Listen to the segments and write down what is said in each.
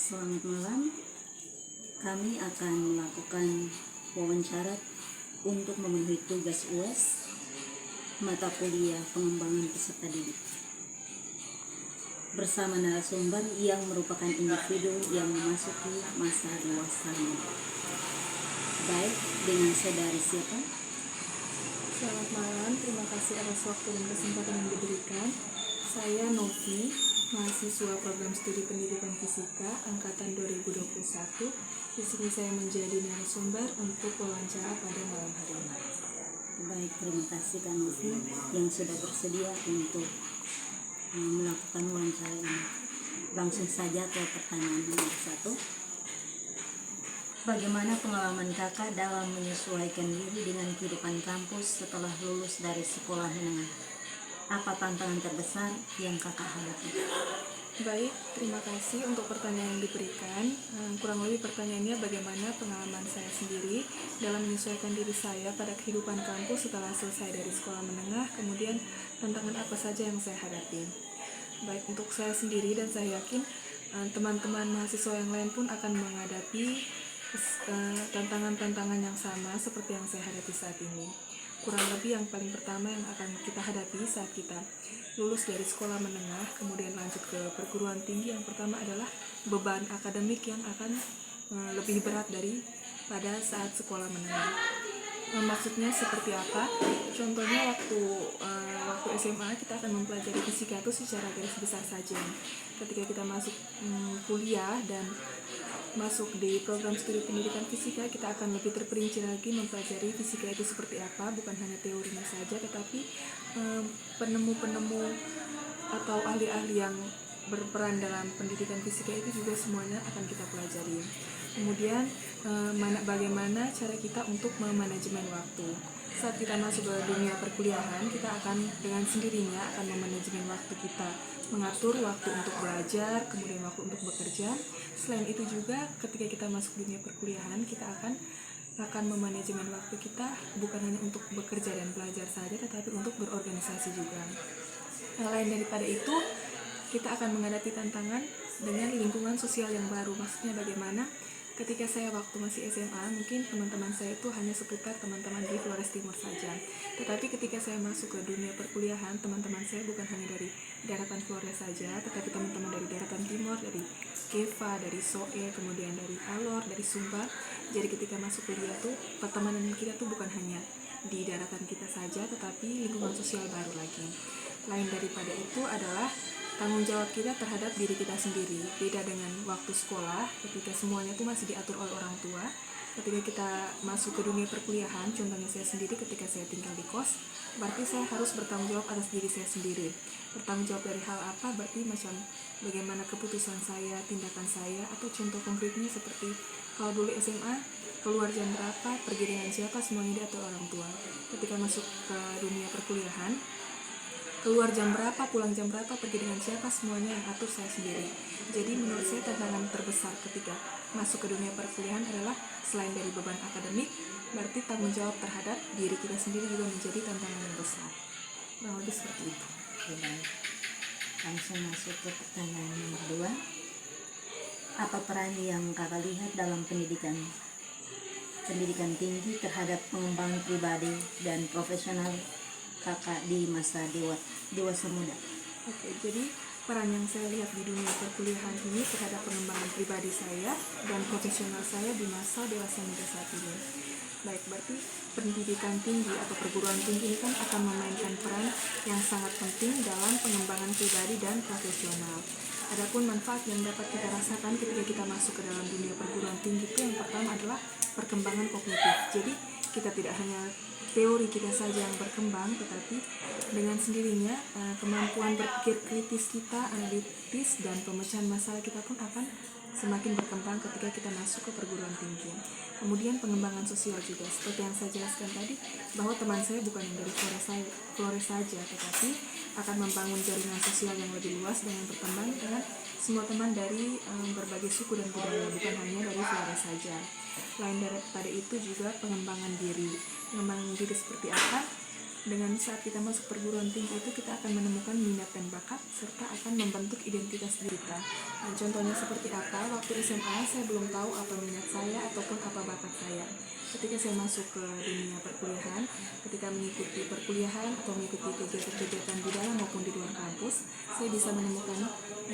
Selamat malam. Kami akan melakukan wawancara untuk memenuhi tugas UAS mata kuliah pengembangan peserta didik bersama narasumber yang merupakan individu yang memasuki masa dewasa. Baik, dengan saudari siapa? Selamat malam, terima kasih atas waktu dan kesempatan yang diberikan. Saya Novi, mahasiswa program studi pendidikan fisika angkatan 2021. Di sini saya menjadi narasumber untuk wawancara pada malam hari ini. Baik, terima kasih Kak Novi yang sudah bersedia untuk melakukan wawancara ini. Langsung saja ke pertanyaan nomor 1. Bagaimana pengalaman kakak dalam menyesuaikan diri dengan kehidupan kampus setelah lulus dari sekolah menengah? Apa tantangan terbesar yang kakak hadapi? Baik, terima kasih untuk pertanyaan yang diberikan. Kurang lebih pertanyaannya bagaimana pengalaman saya sendiri dalam menyesuaikan diri saya pada kehidupan kampus setelah selesai dari sekolah menengah, kemudian tantangan apa saja yang saya hadapi. Baik, untuk saya sendiri dan saya yakin teman-teman mahasiswa yang lain pun akan menghadapi tantangan-tantangan yang sama seperti yang saya hadapi saat ini. Kurang lebih yang paling pertama yang akan kita hadapi saat kita lulus dari sekolah menengah kemudian lanjut ke perguruan tinggi, yang pertama adalah beban akademik yang akan lebih berat daripada saat sekolah menengah. Maksudnya seperti apa? Contohnya waktu SMA kita akan mempelajari fisika itu secara garis besar saja. Ketika kita masuk kuliah dan masuk di program studi pendidikan fisika, kita akan lebih terperinci lagi mempelajari fisika itu seperti apa, bukan hanya teorinya saja, tetapi penemu-penemu atau ahli-ahli yang berperan dalam pendidikan fisika itu juga semuanya akan kita pelajari. Kemudian bagaimana cara kita untuk memanajemen waktu. Saat kita masuk ke dunia perkuliahan, kita akan dengan sendirinya akan memanajemen waktu kita, mengatur waktu untuk belajar, kemudian waktu untuk bekerja. Selain itu juga ketika kita masuk dunia perkuliahan, kita akan memanajemen waktu kita bukan hanya untuk bekerja dan belajar saja, tetapi untuk berorganisasi juga. Lain daripada itu, kita akan menghadapi tantangan dengan lingkungan sosial yang baru. Maksudnya bagaimana? Ketika saya waktu masih SMA, mungkin teman-teman saya itu hanya seputar teman-teman di Flores Timur saja. Tetapi ketika saya masuk ke dunia perkuliahan, teman-teman saya bukan hanya dari daratan Flores saja, tetapi teman-teman dari daratan Timur, dari Keva, dari Soe, kemudian dari Alor, dari Sumba. Jadi ketika masuk kuliah tuh, pertemanan kita tuh bukan hanya di daratan kita saja, tetapi lingkungan sosial baru lagi. Lain daripada itu adalah tanggung jawab kita terhadap diri kita sendiri. Beda dengan waktu sekolah, ketika semuanya itu masih diatur oleh orang tua. Ketika kita masuk ke dunia perkuliahan, contohnya saya sendiri ketika saya tinggal di kos, berarti saya harus bertanggung jawab atas diri saya sendiri. Bertanggung jawab dari hal apa? Berarti macam bagaimana keputusan saya, tindakan saya, atau contoh konkretnya seperti kalau dulu SMA, keluar jam berapa, pergi dengan siapa, semuanya diatur orang tua. Ketika masuk ke dunia perkuliahan, keluar jam berapa, pulang jam berapa, pergi dengan siapa, semuanya yang atur saya sendiri. Jadi menurut saya tantangan terbesar ketika masuk ke dunia perkuliahan adalah selain dari beban akademik, berarti tanggung jawab terhadap diri kita sendiri juga menjadi tantangan yang besar. Kurang lebih seperti itu. Baik. Langsung masuk ke pertanyaan nomor 2. Apa peran yang kakak lihat dalam pendidikan tinggi terhadap pengembangan pribadi dan profesional kakak di masa dewasa muda? Oke, jadi peran yang saya lihat di dunia perkuliahan ini terhadap pengembangan pribadi saya dan profesional saya di masa dewasa muda saat ini. Baik, berarti pendidikan tinggi atau perguruan tinggi ini kan akan memainkan peran yang sangat penting dalam pengembangan pribadi dan profesional. Adapun manfaat yang dapat kita rasakan ketika kita masuk ke dalam dunia perguruan tinggi itu yang pertama adalah perkembangan kognitif. Jadi kita tidak hanya teori kita saja yang berkembang, tetapi dengan sendirinya kemampuan berpikir kritis kita, analitis, dan pemecahan masalah kita pun akan semakin berkembang ketika kita masuk ke perguruan tinggi. Kemudian pengembangan sosial juga, seperti yang saya jelaskan tadi, bahwa teman saya bukan yang dari Flores saja, tetapi akan membangun jaringan sosial yang lebih luas dengan berkembang dengan semua teman dari berbagai suku dan budaya, bukan hanya dari Flores saja. Lain daripada itu juga pengembangan diri. Pengembangan diri seperti apa? Dengan saat kita masuk perguruan tinggi itu kita akan menemukan minat dan bakat serta akan membentuk identitas diri kita. Nah, contohnya seperti apa? Waktu SMA saya belum tahu apa minat saya ataupun apa bakat saya. Ketika saya masuk ke dunia perkuliahan, ketika mengikuti perkuliahan atau mengikuti kegiatan-kegiatan di dalam maupun di luar kampus, saya bisa menemukan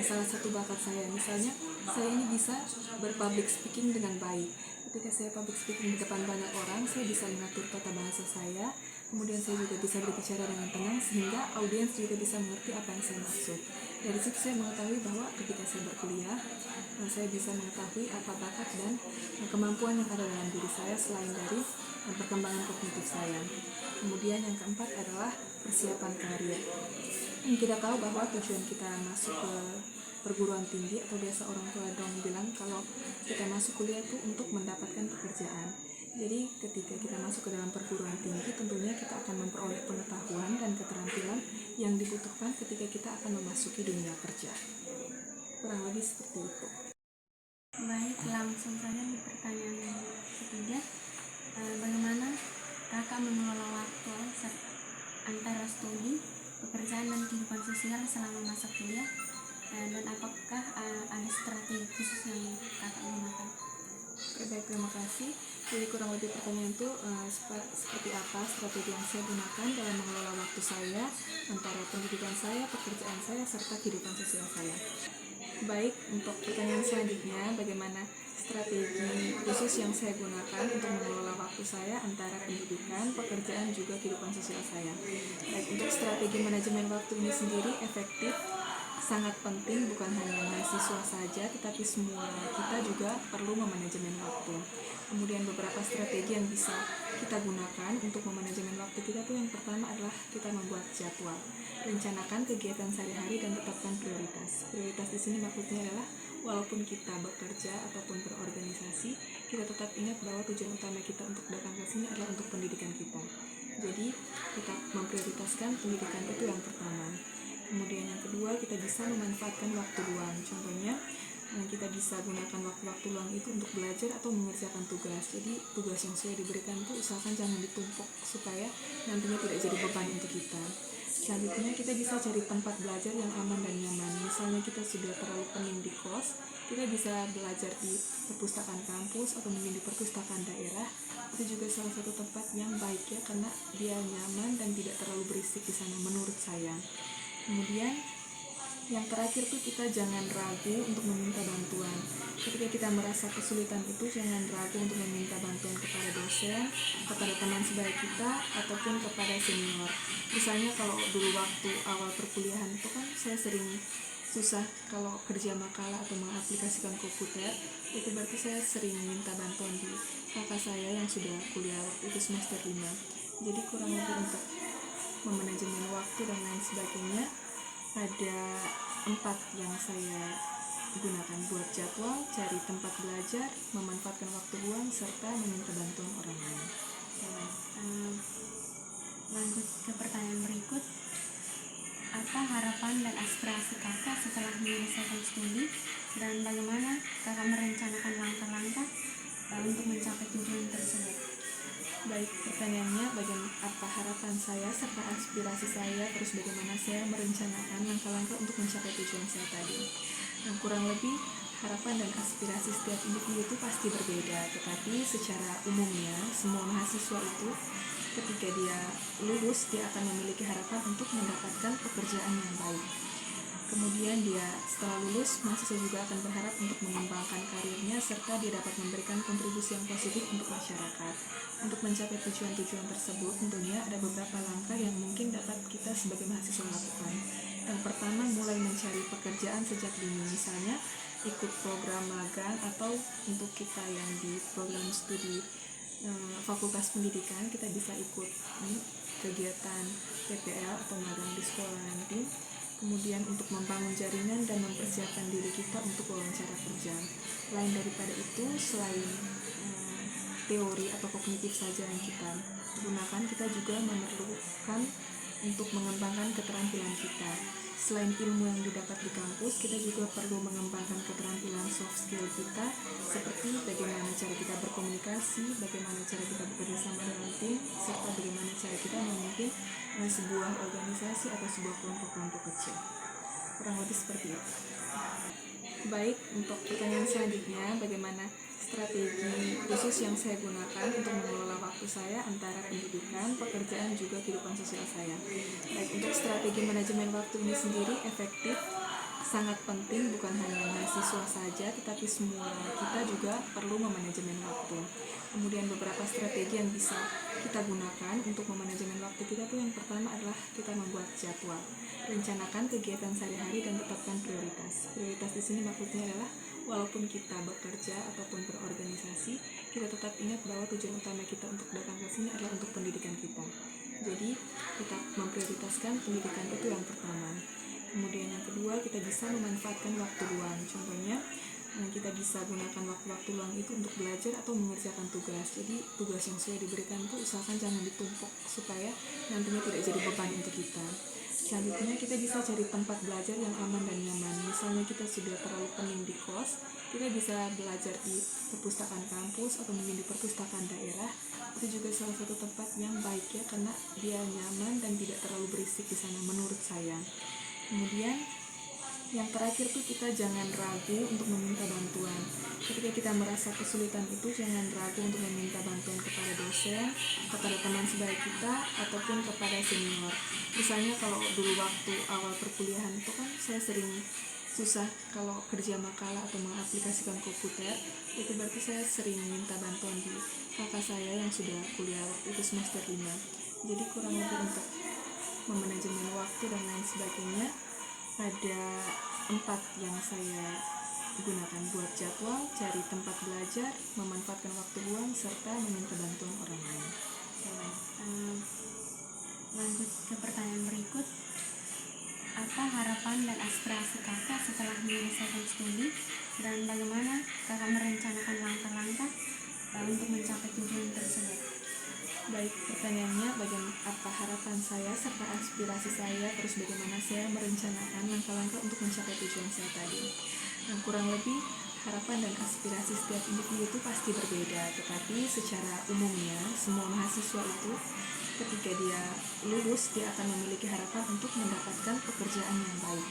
salah satu bakat saya. Misalnya, saya ini bisa berpublic speaking dengan baik. Ketika saya public speaking di depan banyak orang, saya bisa mengatur tata bahasa saya. Kemudian saya juga bisa berbicara dengan tenang sehingga audiens juga bisa mengerti apa yang saya maksud. Dari situ saya mengetahui bahwa ketika saya berkuliah, saya bisa mengetahui apa bakat dan kemampuan yang ada dalam diri saya selain dari perkembangan kognitif saya. Kemudian yang keempat adalah persiapan karir. Kita tahu bahwa tujuan kita masuk ke perguruan tinggi atau biasa orang tua dong bilang kalau kita masuk kuliah itu untuk mendapatkan pekerjaan. Jadi ketika kita masuk ke dalam perguruan tinggi tentunya kita akan memperoleh pengetahuan dan keterampilan yang dibutuhkan ketika kita akan memasuki dunia kerja. Kurang lebih seperti itu. Baik, langsung saja di pertanyaan ketiga. Bagaimana kakak mengelola waktu antara studi, pekerjaan dan kehidupan sosial selama masa kuliah, dan apakah ada strategi khusus yang kakak gunakan? Baik, terima kasih. Jadi kurang lebih pertanyaan itu seperti apa strategi yang saya gunakan dalam mengelola waktu saya antara pendidikan saya, pekerjaan saya, serta kehidupan sosial saya. Baik, untuk pertanyaan selanjutnya, bagaimana strategi khusus yang saya gunakan untuk mengelola waktu saya antara pendidikan, pekerjaan, juga kehidupan sosial saya. Baik, untuk strategi manajemen waktu ini sendiri efektif, sangat penting bukan hanya mahasiswa saja, tetapi semua kita juga perlu memanajemen waktu. Kemudian beberapa strategi yang bisa kita gunakan untuk memanajemen waktu kita tuh yang pertama adalah kita membuat jadwal. Rencanakan kegiatan sehari-hari dan tetapkan prioritas. Prioritas di sini maksudnya adalah walaupun kita bekerja ataupun berorganisasi, kita tetap ingat bahwa tujuan utama kita untuk datang ke sini adalah untuk pendidikan kita. Jadi tetap memprioritaskan pendidikan itu yang pertama. Kemudian yang kedua, kita bisa memanfaatkan waktu luang. Contohnya, kita bisa gunakan waktu-waktu luang itu untuk belajar atau mengerjakan tugas. Jadi tugas yang sudah diberikan itu usahakan jangan ditumpuk supaya nantinya tidak jadi beban untuk kita. Selanjutnya kita bisa cari tempat belajar yang aman dan nyaman. Misalnya kita sudah terlalu pening di kos, kita bisa belajar di perpustakaan kampus atau mungkin di perpustakaan daerah. Itu juga salah satu tempat yang baik ya, karena dia nyaman dan tidak terlalu berisik di sana menurut saya. Kemudian yang terakhir tuh kita jangan ragu untuk meminta bantuan. Ketika kita merasa kesulitan itu jangan ragu untuk meminta bantuan kepada dosen, kepada teman sebaya kita, ataupun kepada senior. Misalnya kalau dulu waktu awal perkuliahan itu kan saya sering susah kalau kerja makalah atau mengaplikasikan komputer, itu berarti saya sering minta bantuan di kakak saya yang sudah kuliah waktu itu semester 5. Jadi kurang lebih untuk memanajemen waktu dan lain sebagainya ada 4 yang saya gunakan: buat jadwal, cari tempat belajar, memanfaatkan waktu luang, serta meminta bantuan orang lain. Lanjut ke pertanyaan berikut. Apa harapan dan aspirasi kakak setelah menyelesaikan studi, dan bagaimana kakak merencanakan langkah-langkah untuk mencapai tujuan tersebut? Baik, pertanyaannya bagaimana apa harapan saya serta aspirasi saya, terus bagaimana saya merencanakan langkah-langkah untuk mencapai tujuan saya tadi. Nah, kurang lebih harapan dan aspirasi setiap individu itu pasti berbeda, tetapi secara umumnya semua mahasiswa itu ketika dia lulus dia akan memiliki harapan untuk mendapatkan pekerjaan yang baik. Kemudian dia setelah lulus, mahasiswa juga akan berharap untuk mengembangkan karirnya serta dia dapat memberikan kontribusi yang positif untuk masyarakat. Untuk mencapai tujuan-tujuan tersebut, tentunya ada beberapa langkah yang mungkin dapat kita sebagai mahasiswa lakukan. Yang pertama, mulai mencari pekerjaan sejak dini, misalnya ikut program magang, atau untuk kita yang di program studi fakultas pendidikan, kita bisa ikut kegiatan PPL atau magang di sekolah nanti. Kemudian untuk membangun jaringan dan mempersiapkan diri kita untuk wawancara kerja. Lain daripada itu, selain teori atau kognitif saja yang kita gunakan, kita juga memerlukan untuk mengembangkan keterampilan kita. Selain ilmu yang didapat di kampus, kita juga perlu mengembangkan keterampilan soft skill kita, seperti bagaimana cara kita berkomunikasi, bagaimana cara kita bekerja sama dengan tim, serta bagaimana cara kita memimpin sebuah organisasi atau sebuah kelompok-kelompok kecil. Kurang lebih seperti itu. Baik, untuk pertanyaan selanjutnya, bagaimana strategi khusus yang saya gunakan untuk mengelola waktu saya antara pendidikan, pekerjaan, juga kehidupan sosial saya. Baik, untuk strategi manajemen waktu ini sendiri efektif, sangat penting, bukan hanya mahasiswa saja, tetapi semua kita juga perlu memanajemen waktu. Kemudian beberapa strategi yang bisa kita gunakan untuk memanajemen waktu kita tuh, yang pertama adalah kita membuat jadwal. Rencanakan kegiatan sehari-hari dan tetapkan prioritas. Prioritas di sini maksudnya adalah walaupun kita bekerja ataupun berorganisasi, kita tetap ingat bahwa tujuan utama kita untuk datang ke sini adalah untuk pendidikan kita. Jadi tetap memprioritaskan pendidikan itu yang pertama. Kemudian yang kedua, kita bisa memanfaatkan waktu luang. Contohnya, kita bisa gunakan waktu-waktu luang itu untuk belajar atau mengerjakan tugas. Jadi tugas yang sudah diberikan itu usahakan jangan ditumpuk supaya nantinya tidak jadi beban untuk kita. Selanjutnya, kita bisa cari tempat belajar yang aman dan nyaman. Misalnya kita sudah terlalu pening di kos, kita bisa belajar di perpustakaan kampus atau mungkin di perpustakaan daerah. Itu juga salah satu tempat yang baik ya, karena dia nyaman dan tidak terlalu berisik di sana menurut saya. Kemudian yang terakhir tuh, kita jangan ragu untuk meminta bantuan. Ketika kita merasa kesulitan itu, jangan ragu untuk meminta bantuan kepada dosen, kepada teman sebaya kita, ataupun kepada senior. Misalnya kalau dulu waktu awal perkuliahan itu kan saya sering susah kalau kerja makalah atau mengaplikasikan komputer, itu berarti saya sering minta bantuan di kakak saya yang sudah kuliah waktu itu semester 5. Jadi kurang lebih untuk memanajemen waktu dan lain sebagainya ada 4 yang saya gunakan: buat jadwal, cari tempat belajar, memanfaatkan waktu luang, serta meminta bantuan orang lain. Lanjut ke pertanyaan berikut. Apa harapan dan aspirasi kakak setelah menyelesaikan studi, dan bagaimana kakak merencanakan langkah-langkah untuk mencapai tujuan tersebut? Baik, pertanyaannya bagaimana apa harapan saya serta aspirasi saya, terus bagaimana saya merencanakan langkah-langkah untuk mencapai tujuan saya tadi. Dan kurang lebih harapan dan aspirasi setiap individu itu pasti berbeda, tetapi secara umumnya semua mahasiswa itu ketika dia lulus, dia akan memiliki harapan untuk mendapatkan pekerjaan yang baik.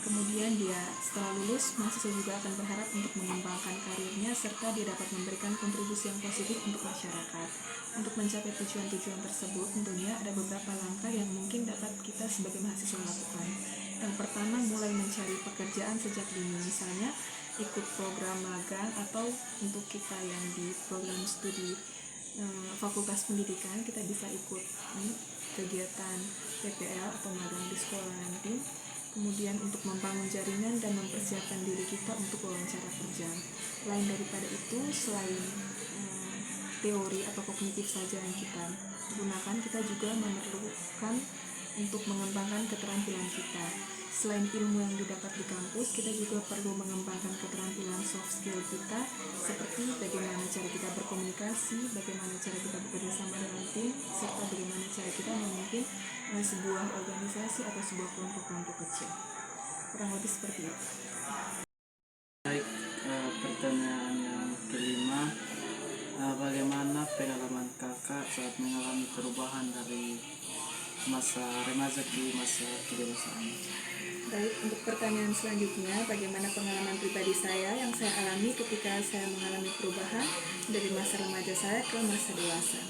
Kemudian dia setelah lulus, mahasiswa juga akan berharap untuk mengembangkan karirnya serta dia dapat memberikan kontribusi yang positif untuk masyarakat. Untuk mencapai tujuan-tujuan tersebut, tentunya ada beberapa langkah yang mungkin dapat kita sebagai mahasiswa lakukan. Yang pertama, mulai mencari pekerjaan sejak dini, misalnya ikut program magang, atau untuk kita yang di program studi fakultas pendidikan, kita bisa ikut kegiatan PPL atau magang di sekolah nanti. Kemudian untuk membangun jaringan dan mempersiapkan diri kita untuk wawancara kerja. Lain daripada itu, selain teori atau kognitif saja yang kita gunakan, kita juga memerlukan untuk mengembangkan keterampilan kita. Selain ilmu yang didapat di kampus, kita juga perlu mengembangkan keterampilan soft skill kita, seperti bagaimana cara kita berkomunikasi, bagaimana cara kita bekerja sama dengan tim, serta bagaimana cara kita memimpin sebuah organisasi atau sebuah kelompok-kelompok kecil. Kurang lebih seperti itu. Baik, pertanyaan yang kelima, bagaimana pengalaman kakak saat mengalami perubahan dari masa remaja ke masa kedewasaan? Baik, untuk pertanyaan selanjutnya, bagaimana pengalaman pribadi saya yang saya alami ketika saya mengalami perubahan dari masa remaja saya ke masa dewasa.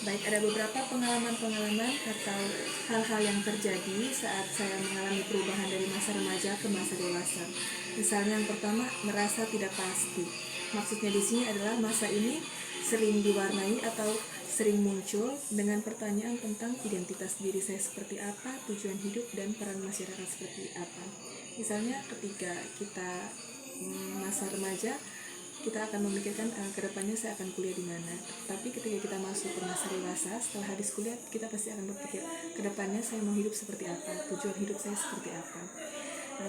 Baik, ada beberapa pengalaman-pengalaman atau hal-hal yang terjadi saat saya mengalami perubahan dari masa remaja ke masa dewasa. Misalnya yang pertama, merasa tidak pasti. Maksudnya di sini adalah masa ini sering diwarnai atau sering muncul dengan pertanyaan tentang identitas diri saya seperti apa, tujuan hidup, dan peran masyarakat seperti apa. Misalnya ketika kita masa remaja, kita akan memikirkan kedepannya saya akan kuliah di mana. Tapi ketika kita masuk ke masa dewasa, setelah habis kuliah, kita pasti akan berpikir kedepannya saya mau hidup seperti apa, tujuan hidup saya seperti apa.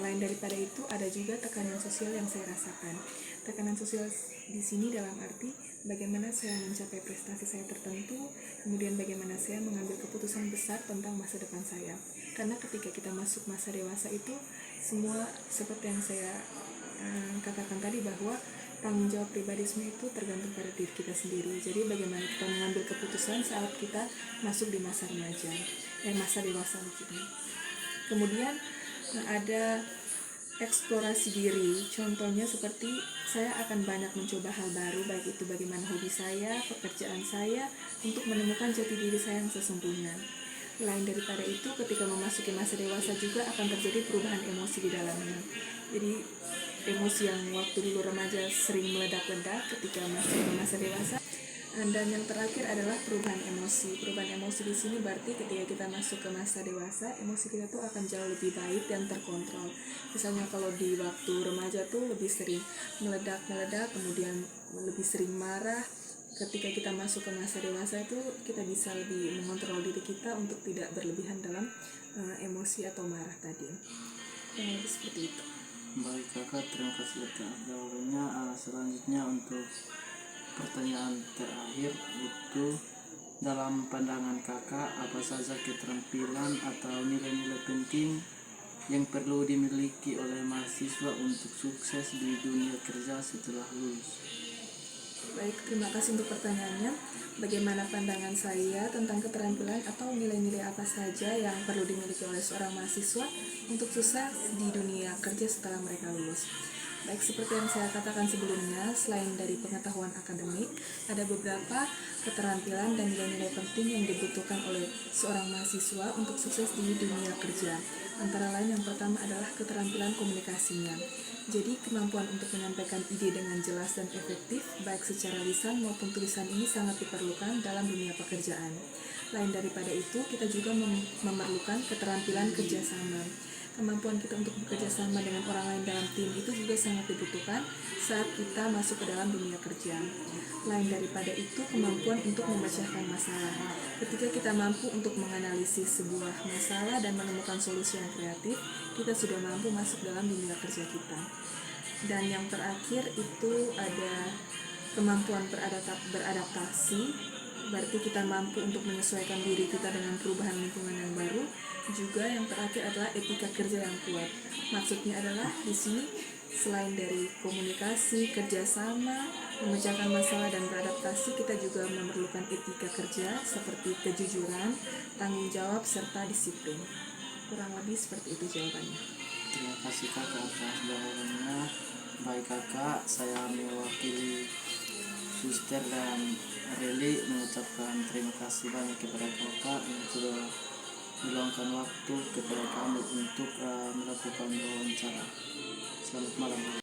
Lain daripada itu, ada juga tekanan sosial yang saya rasakan. Tekanan sosial di sini dalam arti bagaimana saya mencapai prestasi saya tertentu, kemudian bagaimana saya mengambil keputusan besar tentang masa depan saya. Karena ketika kita masuk masa dewasa itu semua seperti yang saya katakan tadi, bahwa tanggung jawab pribadisme itu tergantung pada diri kita sendiri. Jadi bagaimana kita mengambil keputusan saat kita masuk di masa remaja, masa dewasa maksudnya. Kemudian ada eksplorasi diri, contohnya seperti saya akan banyak mencoba hal baru, baik itu bagaimana hobi saya, pekerjaan saya, untuk menemukan jati diri saya yang sesungguhnya. Lain daripada itu, ketika memasuki masa dewasa juga akan terjadi perubahan emosi di dalamnya. Jadi emosi yang waktu dulu remaja sering meledak-ledak ketika masuk ke masa dewasa. Dan yang terakhir adalah perubahan emosi. Perubahan emosi di sini berarti ketika kita masuk ke masa dewasa, emosi kita tuh akan jauh lebih baik dan terkontrol. Misalnya kalau di waktu remaja tuh lebih sering meledak-meledak, kemudian lebih sering marah. Ketika kita masuk ke masa dewasa itu kita bisa lebih mengontrol diri kita untuk tidak berlebihan dalam emosi atau marah tadi. Seperti itu. Baik kakak, terima kasih atas jawabannya. Selanjutnya untuk pertanyaan terakhir itu, dalam pandangan kakak apa saja keterampilan atau nilai-nilai penting yang perlu dimiliki oleh mahasiswa untuk sukses di dunia kerja setelah lulus? Baik, terima kasih untuk pertanyaannya. Bagaimana pandangan saya tentang keterampilan atau nilai-nilai apa saja yang perlu dimiliki oleh seorang mahasiswa untuk sukses di dunia kerja setelah mereka lulus? Baik, seperti yang saya katakan sebelumnya, selain dari pengetahuan akademik, ada beberapa keterampilan dan nilai-nilai penting yang dibutuhkan oleh seorang mahasiswa untuk sukses di dunia kerja. Antara lain yang pertama adalah keterampilan komunikasinya. Jadi kemampuan untuk menyampaikan ide dengan jelas dan efektif, baik secara lisan maupun tulisan, ini sangat diperlukan dalam dunia pekerjaan. Lain daripada itu, kita juga memerlukan keterampilan kerjasama. Kemampuan kita untuk bekerja sama dengan orang lain dalam tim itu juga sangat dibutuhkan saat kita masuk ke dalam dunia kerja. Lain daripada itu, kemampuan untuk memecahkan masalah. Ketika kita mampu untuk menganalisis sebuah masalah dan menemukan solusi yang kreatif, kita sudah mampu masuk dalam dunia kerja kita. Dan yang terakhir itu ada kemampuan beradaptasi. Berarti kita mampu untuk menyesuaikan diri kita dengan perubahan lingkungan yang baru. Juga yang terakhir adalah etika kerja yang kuat. Maksudnya adalah di sini selain dari komunikasi, kerjasama, memecahkan masalah dan beradaptasi, kita juga memerlukan etika kerja seperti kejujuran, tanggung jawab, serta disiplin. Kurang lebih seperti itu jawabannya. Terima kasih kakak atas jawabannya. Baik kakak, saya mewakili Suster dan Reli mengucapkan terima kasih banyak kepada kakak yang sudah meluangkan waktu kepada kami untuk melakukan wawancara. Selamat malam.